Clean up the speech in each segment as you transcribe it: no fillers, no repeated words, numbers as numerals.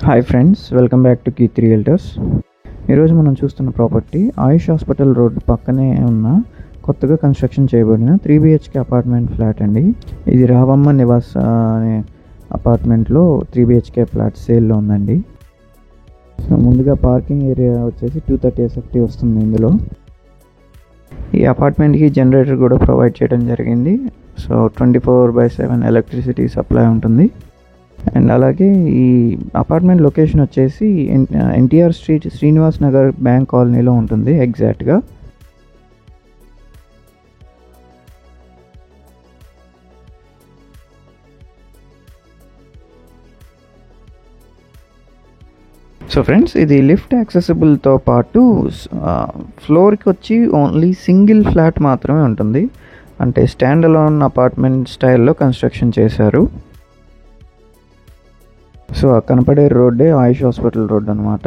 Hi friends, welcome back to కీ3 realtors. ఈరోజు మనం చూస్తున్న ప్రాపర్టీ ఆయుష్ హాస్పిటల్ రోడ్ పక్కనే ఉన్న కొత్తగా కన్స్ట్రక్షన్ చేయబడిన 3 BHK అపార్ట్మెంట్ ఫ్లాట్ అండి. ఇది రావమ్మ నివాస్ అనే అపార్ట్మెంట్లో 3 BHK ఫ్లాట్ సేల్లో ఉందండి. సో ముందుగా పార్కింగ్ ఏరియా వచ్చేసి 230 SFT వస్తుంది. ఇందులో ఈ అపార్ట్మెంట్కి జనరేటర్ కూడా ప్రొవైడ్ చేయడం జరిగింది. సో 24/7 ఎలక్ట్రిసిటీ సప్లై ఉంటుంది. అండ్ అలాగే ఈ అపార్ట్మెంట్ లొకేషన్ వచ్చేసి ఎన్టీఆర్ స్ట్రీట్, శ్రీనివాస్ నగర్ బ్యాంక్ కాలనీలో ఉంటుంది ఎగ్జాక్ట్గా. సో ఫ్రెండ్స్, ఇది లిఫ్ట్ యాక్సెసిబుల్తో పాటు ఫ్లోర్కి వచ్చి ఓన్లీ సింగిల్ ఫ్లాట్ మాత్రమే ఉంటుంది. అంటే స్టాండ్ అలోన్ అపార్ట్మెంట్ స్టైల్లో కన్స్ట్రక్షన్ చేశారు. సో కనపడే రోడ్డే ఆయుష్ హాస్పిటల్ రోడ్ అనమాట.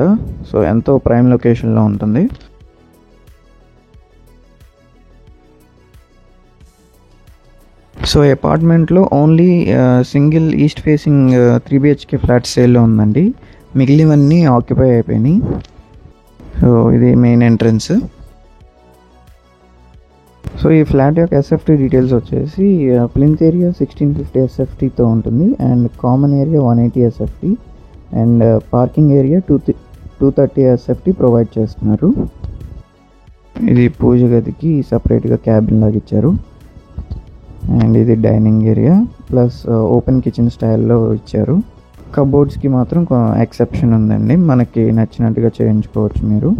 సో ఎంతో ప్రైమ్ లొకేషన్లో ఉంటుంది. సో ఈ అపార్ట్మెంట్లో only single east facing 3 BHK flat సేల్లో ఉందండి. మిగిలినవన్నీ ఆక్యుపై అయిపోయినాయి. సో ఇది మెయిన్ ఎంట్రన్స్. సో ఈ ఫ్లాట్ యొక్క SFT డీటెయిల్స్ వచ్చేసి ప్లింత్ ఏరియా 1650 SFTతో ఉంటుంది. And common area 180 SFT and parking area 230 SFT provide చేస్తున్నారు. ఇది పూజ గదికి సపరేట్గా క్యాబిన్ లాగా ఇచ్చారు. అండ్ ఇది dining area plus open kitchen స్టైల్లో ఇచ్చారు. కబోర్డ్స్కి మాత్రం ఎక్సెప్షన్ ఉందండి, మనకి నచ్చినట్టుగా చేయించుకోవచ్చు మీరు.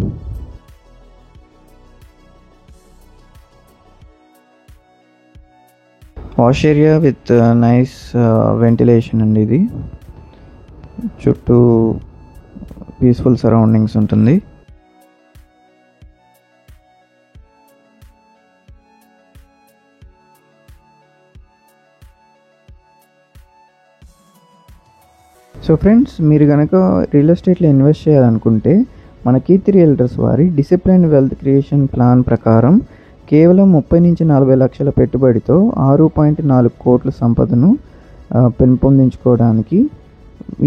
Wash area with nice ventilation అండి. ఇది చుట్టూ పీస్ఫుల్ సరౌండింగ్స్ ఉంటుంది. సో ఫ్రెండ్స్, మీరు కనుక రియల్ ఎస్టేట్లో ఇన్వెస్ట్ చేయాలనుకుంటే మన కీ3 రియల్టర్స్ వారి డిసిప్లైన్ వెల్త్ క్రియేషన్ ప్లాన్ ప్రకారం కేవలం 30 నుంచి 40 లక్షల పెట్టుబడితో 6.4 కోట్ల సంపదను పెంపొందించుకోవడానికి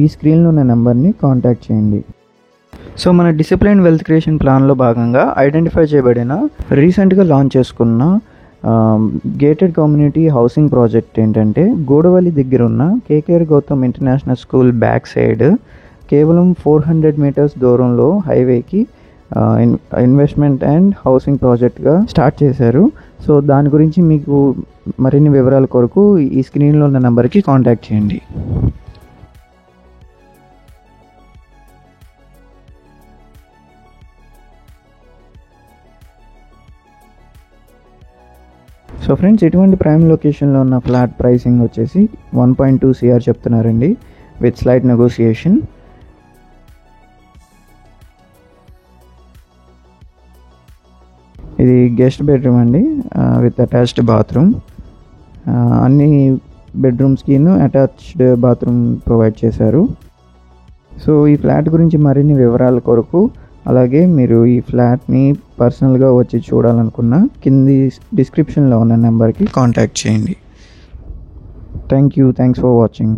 ఈ స్క్రీన్లో ఉన్న నెంబర్ని కాంటాక్ట్ చేయండి. సో మన డిసిప్లైన్ వెల్త్ క్రియేషన్ ప్లాన్లో భాగంగా ఐడెంటిఫై చేయబడిన రీసెంట్గా లాంచ్ చేసుకున్న గేటెడ్ కమ్యూనిటీ హౌసింగ్ ప్రాజెక్ట్ ఏంటంటే గూడవల్లి దగ్గర ఉన్న KKR Gautam international school back side కేవలం 400 మీటర్స్ దూరంలో హైవేకి ఇన్వెస్ట్మెంట్ అండ్ హౌసింగ్ ప్రాజెక్ట్గా స్టార్ట్ చేశారు. సో దాని గురించి మీకు మరిన్ని వివరాల కొరకు ఈ స్క్రీన్లో ఉన్న నెంబర్కి కాంటాక్ట్ చేయండి. సో ఫ్రెండ్స్, ఇటువంటి ప్రైమ్ లొకేషన్లో ఉన్న ఫ్లాట్ ప్రైసింగ్ వచ్చేసి 1.2 CR చెప్తున్నారండి విత్ స్లైట్ నెగోసియేషన్. ఇది గెస్ట్ బెడ్రూమ్ అండి విత్ అటాచ్డ్ బాత్రూమ్. అన్ని బెడ్రూమ్స్కి అటాచ్డ్ బాత్రూమ్ ప్రొవైడ్ చేశారు. సో ఈ ఫ్లాట్ గురించి మరిన్ని వివరాల కొరకు, అలాగే మీరు ఈ ఫ్లాట్ని పర్సనల్గా వచ్చి చూడాలనుకున్న కింది డిస్క్రిప్షన్లో ఉన్న నెంబర్కి కాంటాక్ట్ చేయండి. Thanks for watching.